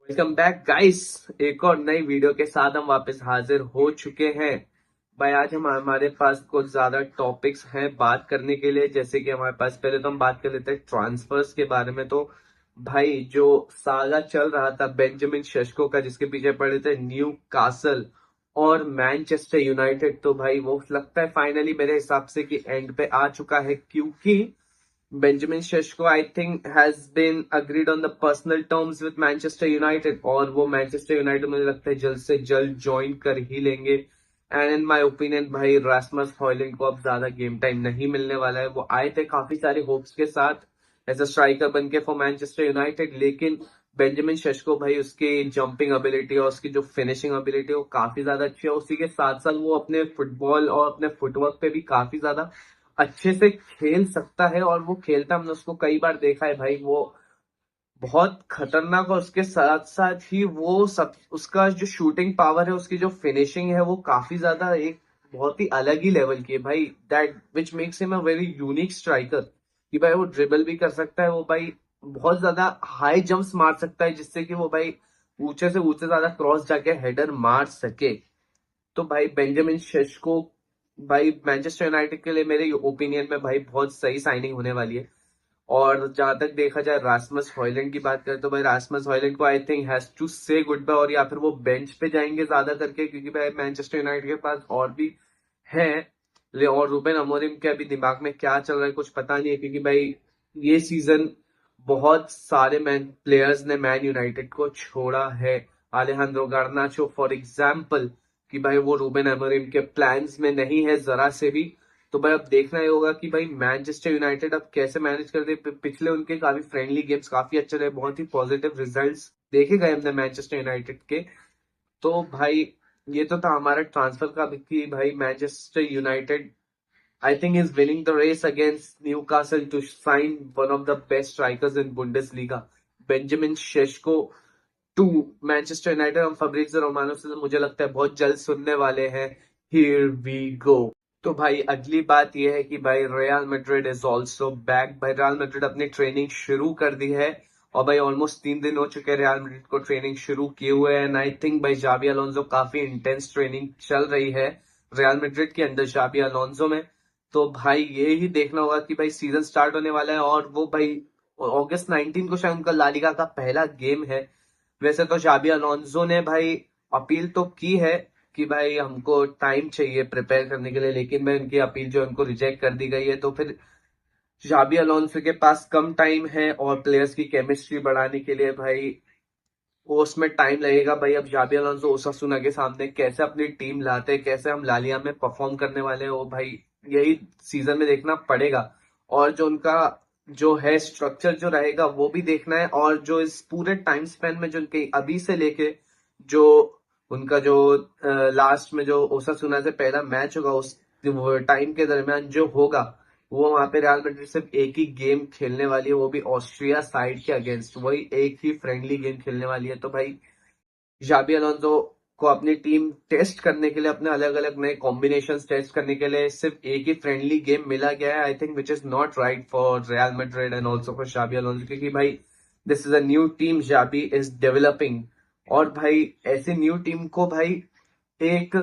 Welcome back guys. एक और नई वीडियो के साथ हम वापस हाजिर हो चुके हैं। भाई आज हमारे पास कुछ ज्यादा टॉपिक्स हैं बात करने के लिए। जैसे कि हमारे पास पहले तो हम बात कर लेते हैं ट्रांसफर्स के बारे में। तो भाई जो सागा चल रहा था बेंजामिन शेशको का, जिसके पीछे पड़े थे न्यू कासल और मैनचेस्टर यूनाइटेड, तो भाई वो लगता है फाइनली मेरे हिसाब से कि एंड पे आ चुका है। क्योंकि Benjamin Sesko I think has been agreed on the personal terms with Manchester United, और वो मैनचेस्टर यूनाइटेड मुझे लगता है जल्द से जल्द ज्वाइन कर ही लेंगे। एंड इन माय ओपिनियन भाई रास्मस हॉयलैंड को अब ज्यादा गेम टाइम नहीं मिलने वाला है। वो आए थे काफी सारे होप्स के साथ एज अ स्ट्राइकर बन के फॉर मैनचेस्टर यूनाइटेड, लेकिन बेंजामिन शेशको भाई उसकी जंपिंग एबिलिटी और उसकी जो फिनिशिंग एबिलिटी है वो काफी ज्यादा अच्छी है। उसी के साथ साथ वो अपने फुटबॉल और अपने फुटवर्क पे भी काफी ज्यादा अच्छे से खेल सकता है, और वो खेलता हमने उसको कई बार देखा है भाई। वो बहुत खतरनाक, और उसके साथ साथ ही वो सब उसका जो शूटिंग पावर है, उसकी जो फिनिशिंग है वो काफी ज्यादा एक बहुत ही अलग ही लेवल की है भाई। That which makes him a very unique striker कि भाई वो ड्रिबल भी कर सकता है, वो भाई बहुत ज्यादा हाई जंप्स मार सकता है, जिससे कि वो भाई ऊंचे से ऊंचे ज्यादा क्रॉस जाके हेडर मार सके। तो भाई बेंजामिन शेशको भाई मैनचेस्टर यूनाइटेड के लिए मेरे ओपिनियन में भाई बहुत सही साइनिंग होने वाली है। और जहां तक देखा जाए रास्मस हॉयलैंड की बात करें, तो भाई रास्मस हॉयलैंड को आई थिंक हैज टू से गुड बाय, और या फिर वो बेंच पे जाएंगे ज्यादा करके, क्योंकि भाई मैनचेस्टर यूनाइटेड के पास और भी है। और रूबेन अमोरिम के अभी दिमाग में क्या चल रहा है कुछ पता नहीं है, क्योंकि भाई ये सीजन बहुत सारे मैन प्लेयर्स ने मैन यूनाइटेड को छोड़ा है। आलेहांद्रो गार्नाचो फॉर एग्जाम्पल, कि भाई वो रूबेन अमोरिम के प्लान्स में नहीं है जरा से भी। तो भाई अब देखना ही होगा कि भाई मैनचेस्टर यूनाइटेड अब कैसे मैनेज करते। पिछले उनके काफी फ्रेंडली गेम्स काफी अच्छे रहे, बहुत ही पॉजिटिव रिजल्ट्स देखे गए हमने मैनचेस्टर यूनाइटेड के। तो भाई ये तो था हमारा ट्रांसफर का भी, कि भाई Manchester United I think is winning the race against Newcastle to sign one of the best strikers in Bundesliga, Benjamin Šeško to Manchester United। और फब्रिज़ियो रोमानो से तो मुझे लगता है बहुत जल्द सुनने वाले हैं। Here we go। तो भाई अगली बात यह है कि भाई real Madrid is also back. भाई रियल मैड्रिड अपनी ट्रेनिंग शुरू कर दी है, और भाई ऑलमोस्ट 3 दिन हो चुके हैं रियल मैड्रिड को ट्रेनिंग शुरू किए हुए हैं। एंड आई थिंक भाई जाबी अलोंसो काफी इंटेंस ट्रेनिंग चल रही है रियल मैड्रिड के अंदर जाबी अलोंसो में। तो भाई ये ही देखना होगा कि भाई सीजन स्टार्ट होने वाला है, और वो भाई अगस्त 19 को शायद उनका ला लीगा का पहला गेम है। वैसे तो जाबी अलोंसो ने भाई अपील तो की है कि भाई हमको टाइम चाहिए प्रिपेयर करने के लिए, लेकिन भाई उनकी अपील जो उनको रिजेक्ट कर दी गई है। तो फिर जाबी अलोंसो के पास कम टाइम है, और प्लेयर्स की केमिस्ट्री बढ़ाने के लिए भाई वो उसमें टाइम लगेगा। भाई अब जाबी अलोंसो ओसासुना के सामने कैसे अपनी टीम लाते हैं, कैसे हम लालिया में परफॉर्म करने वाले हैं, वो भाई यही सीजन में देखना पड़ेगा। और जो उनका जो है स्ट्रक्चर जो रहेगा वो भी देखना है, और जो इस पूरे टाइम स्पेन में जो उनके अभी से लेके जो उनका जो लास्ट में जो ओसासुना से पहला मैच होगा उस टाइम के दरमियान जो होगा, वो वहां पे रियल मैड्रिड सिर्फ एक ही गेम खेलने वाली है, वो भी ऑस्ट्रिया साइड के अगेंस्ट। वही एक ही फ्रेंडली गेम खेलने वाली है। तो भाई जाबी अलोंसो को अपनी टीम टेस्ट करने के लिए, अपने अलग अलग नए कॉम्बिनेशन टेस्ट करने के लिए सिर्फ एक ही फ्रेंडली गेम मिला गया है। I think which is not right for Real Madrid and also for Xabi Alonso, क्योंकि भाई this is a new team Xabi is developing. और भाई ऐसी न्यू टीम को भाई एक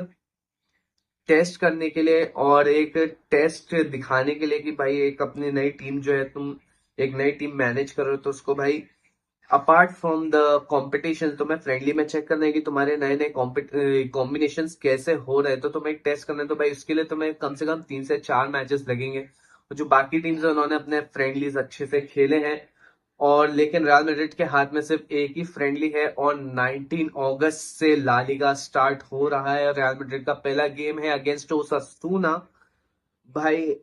टेस्ट करने के लिए और एक टेस्ट दिखाने के लिए कि भाई एक अपनी नई टीम जो है, तुम एक नई टीम मैनेज कर रहे हो, तो उसको भाई अपार्ट फ्रॉम द कंपटीशन तुम्हें फ्रेंडली में चेक करना है कि तुम्हारे नए नए कॉम्बिनेशन कैसे हो रहे हैं। तो तुम्हें एक टेस्ट करना है, तो भाई उसके लिए तुम्हें कम से कम 3 से 4 मैचेस लगेंगे। और जो बाकी टीम्स है उन्होंने अपने फ्रेंडलीज अच्छे से खेले हैं, और लेकिन रियल मैड्रिड के हाथ में सिर्फ एक ही फ्रेंडली है, और 19 अगस्त से ला लीगा स्टार्ट हो रहा है। रियल मैड्रिड का पहला गेम है अगेंस्ट ओसासुना। भाई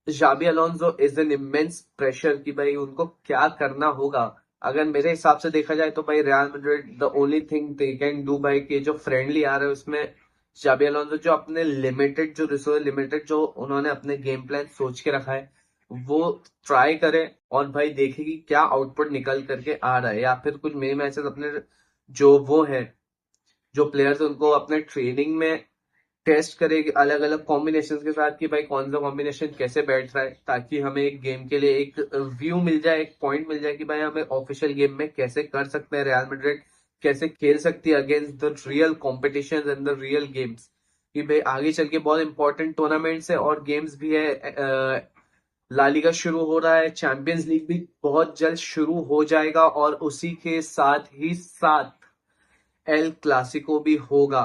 Xabi Alonso is an immense pressure कि भाई उनको क्या करना होगा। अगर मेरे हिसाब से देखा जाए तो भाई real Madrid the only thing they can do भाई कि जो फ्रेंडली आ रहे हैं उसमें जाबी अलोंसो जो अपने लिमिटेड जो रिसोर्स, लिमिटेड जो उन्होंने अपने गेम प्लान सोच के रखा है वो ट्राई करे, और भाई देखे कि क्या आउटपुट निकल करके आ रहा है। या फिर कुछ मेरे मैचेस अपने जो वो है, जो प्लेयर्स उनको अपने ट्रेनिंग में टेस्ट करेगी अलग अलग कॉम्बिनेशन के साथ कि भाई कौन सा कॉम्बिनेशन कैसे बैठ रहा है, ताकि हमें एक गेम के लिए एक व्यू मिल जाए, एक पॉइंट मिल जाए कि भाई हमें ऑफिशियल गेम में कैसे कर सकते हैं रियल मैड्रिड कैसे खेल सकती है against the real competition and the real games, कि भाई आगे चल के बहुत इंपॉर्टेंट टूर्नामेंट्स है और गेम्स भी है। ला लीगा शुरू हो रहा है, चैंपियंस लीग भी बहुत जल्द शुरू हो जाएगा और उसी के साथ ही साथ एल क्लासिको भी होगा।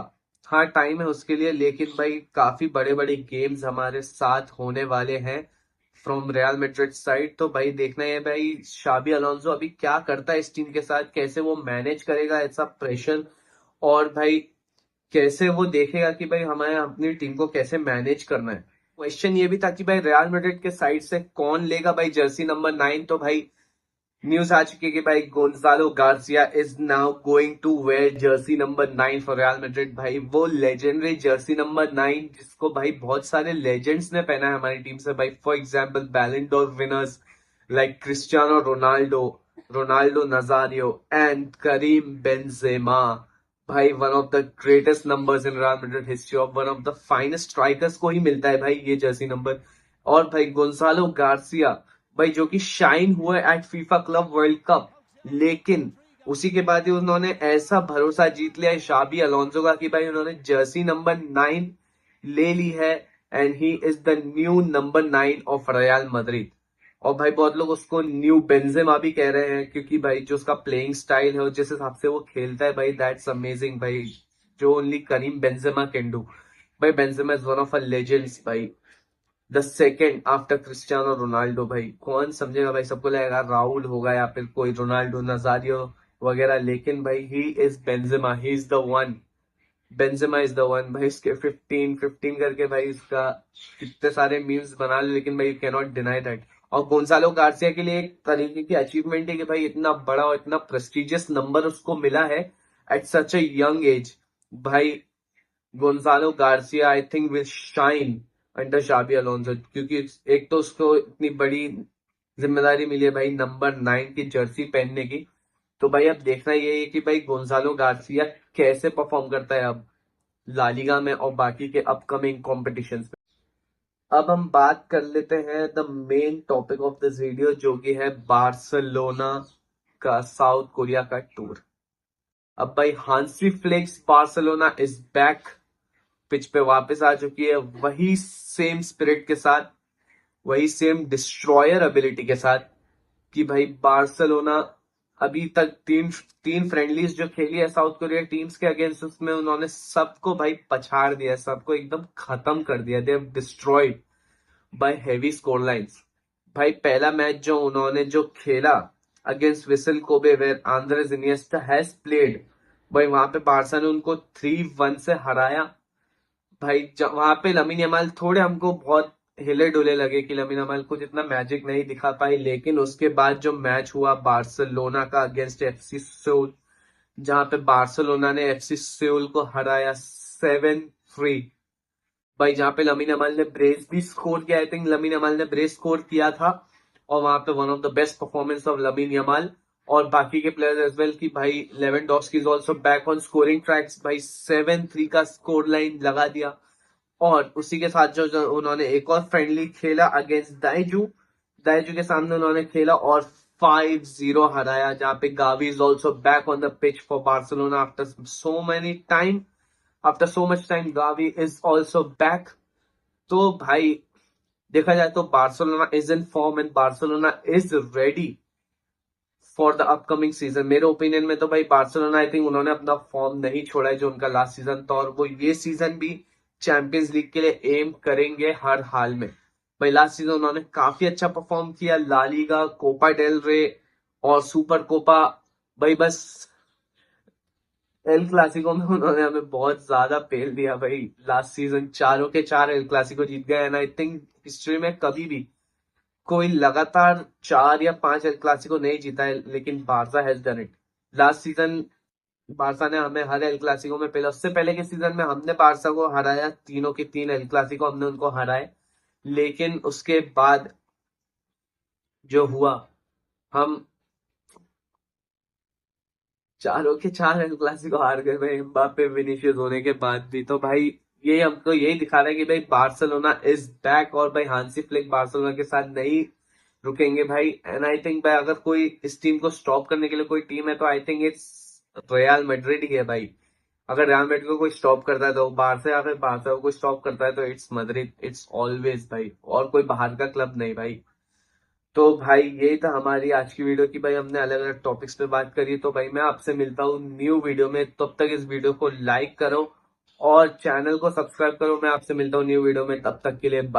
हाँ टाइम है उसके लिए, लेकिन भाई काफी बड़े बड़े गेम्स हमारे साथ होने वाले हैं फ्रॉम रियल मैड्रिड साइड। तो भाई देखना है भाई शाबी अलोंसो अभी क्या करता है इस टीम के साथ, कैसे वो मैनेज करेगा ऐसा प्रेशर, और भाई कैसे वो देखेगा कि भाई हमें अपनी टीम को कैसे मैनेज करना है। क्वेश्चन ये भी था कि भाई रियल मैड्रिड के साइड से कौन लेगा भाई जर्सी नंबर 9, तो भाई न्यूज आ चुकी है कि भाई Gonzalo Garcia is now going to wear jersey number 9 for Real Madrid. भाई वो लेजेंडरी जर्सी नंबर 9 जिसको भाई बहुत सारे लेजेंड्स ने पहना है हमारी टीम से, भाई for example Ballon d'Or winners like Cristiano Ronaldo, Ronaldo Nazario and Karim Benzema. भाई one of the greatest numbers in Real Madrid history of one of the finest strikers को ही मिलता है भाई ये जर्सी नंबर। और भाई गोंसालो गार्सिया भाई जो कि शाइन हुआ at FIFA club world cup, लेकिन उसी के बाद ही उन्होंने ऐसा भरोसा जीत लिया शाबी अलोंसो का कि भाई उन्होंने जर्सी नंबर 9 ले ली है and he is the new number 9 of real Madrid. और भाई बहुत लोग उसको न्यू बेंजेमा भी कह रहे हैं, क्योंकि भाई जो उसका प्लेइंग स्टाइल है और जिस हिसाब से वो खेलता है भाई दैट्स अमेजिंग भाई, जो only Karim Benzema can do. भाई Benzema is one of a legends भाई, the second after Cristiano Ronaldo. भाई कौन समझेगा भाई, सबको लगेगा राहुल होगा या फिर कोई रोनाल्डो नजारियो वगैरह, लेकिन भाई he is Benzema, he is the one, Benzema is the one. भाई इसके 15 15 करके भाई इसका कितने सारे मीम्स बना ले, लेकिन भाई you can not deny that. और गोंसालो गार्सिया के लिए एक तरीके की अचीवमेंट है कि भाई इतना बड़ा और इतना प्रेस्टिजियस नंबर उसको मिला है at such a young age. भाई Gonzalo Garcia I think will shine under Xabi Alonso, क्योंकि एक तो उसको इतनी बड़ी जिम्मेदारी मिली है भाई नंबर 9 की जर्सी पहनने की। तो भाई अब देखना ये है कि भाई गोंजालो गार्सिया कैसे परफॉर्म करता है अब लालिगा में और बाकी के अपकमिंग कॉम्पिटिशन्स में। अब हम बात कर लेते हैं the main topic of this video, जो कि है बार्सिलोना का साउथ कोरिया का टूर। अब भाई Hansi Flick Barcelona is back, pitch पे वापस आ चुकी है वही सेम स्पिरिट के साथ, वही सेम डिस्ट्रॉयर एबिलिटी के साथ, कि भाई बार्सिलोना अभी तक तीन तीन फ्रेंडलीज जो खेली है साउथ कोरिया टीम्स के अगेंस्ट, उसमें उन्होंने सबको भाई पछाड़ दिया, सबको एकदम खत्म कर दिया, they have destroyed by heavy score lines. भाई पहला मैच जो उन्होंने जो खेला against Vissel Kobe where Andres Iniesta has played, भाई वहां पे बार्सा ने उनको 3-1 से हराया। भाई वहां पे लमीन यमाल थोड़े हमको बहुत हिले डुले लगे कि लमीन यमाल कुछ इतना मैजिक नहीं दिखा पाई, लेकिन उसके बाद जो मैच हुआ बार्सिलोना का अगेंस्ट एफसी सेउल, जहां पे बार्सिलोना ने एफसी सेउल को हराया 7-3। भाई जहां पे लमीन यमाल ने ब्रेस भी स्कोर किया, आई थिंक लमीन यमाल ने ब्रेस स्कोर किया था, और वहां पे one of the best performance of Lamine Yamal और बाकी के प्लेयर्स एज वेल, कि भाई Lewandowski is also back on scoring tracks, भाई 7-3 का स्कोर लाइन लगा दिया। और उसी के साथ जो उन्होंने एक और फ्रेंडली खेला अगेंस्ट दाइजू, दाइजू के सामने उन्होंने खेला और 5-0 हराया, जहां पे Gavi is also back on the pitch for Barcelona after so many time, after so much time Gavi is also back. तो भाई देखा जाए तो Barcelona is in form and Barcelona is ready for the upcoming season. मेरे opinion में तो भाई Barcelona I think उन्होंने अपना फॉर्म नहीं छोड़ा है जो उनका लास्ट सीजन था, और वो ये सीजन भी चैंपियंस लीग के लिए एम करेंगे हर हाल में। भाई लास्ट सीजन उन्होंने काफी अच्छा परफॉर्म किया, ला लीगा, कोपा डेल रे और सुपर कोपा। भाई बस एल क्लासिको में उन्होंने हमें बहुत ज्यादा पेल दिया भाई, लास्ट सीजन चारों के चार एल क्लासिको जीत गए एंड आई थिंक हिस्ट्री में कभी भी कोई लगातार 4 या 5 एल क्लासिको नहीं जीता है, लेकिन Barça has done it. Last season Barça ने हमें हर एल क्लासिको में, पहले उससे पहले के सीजन में हमने बारसा को हराया, तीनों के तीन एल क्लासिको हमने उनको हराए, लेकिन उसके बाद जो हुआ, हम चारों के चार एल क्लासिको हार गए भाई एम्बापे विनीशियस होने के बाद भी। तो भाई ये हमको यही दिखा रहा है कि भाई बार्सिलोना इज बैक, और भाई हांसी फ्लिक बार्सिलोना के साथ नहीं रुकेंगे भाई। एंड आई थिंक भाई अगर कोई इस टीम को स्टॉप करने के लिए कोई टीम है तो I think it's Real Madrid ही है भाई। अगर रियल मैड्रिड को कोई स्टॉप करता है तो बाहर से, अगर बाहर को कोई स्टॉप करता है तो इट्स मैड्रिड, इट्स ऑलवेज भाई, और कोई बाहर का क्लब नहीं भाई। तो भाई यही था हमारी आज की वीडियो की भाई, हमने अलग अलग टॉपिक्स पे बात करी। तो भाई मैं आपसे मिलता हूँ न्यू वीडियो में, तब तक इस वीडियो को लाइक करो और चैनल को सब्सक्राइब करो। मैं आपसे मिलता हूँ न्यू वीडियो में, तब तक के लिए बाय।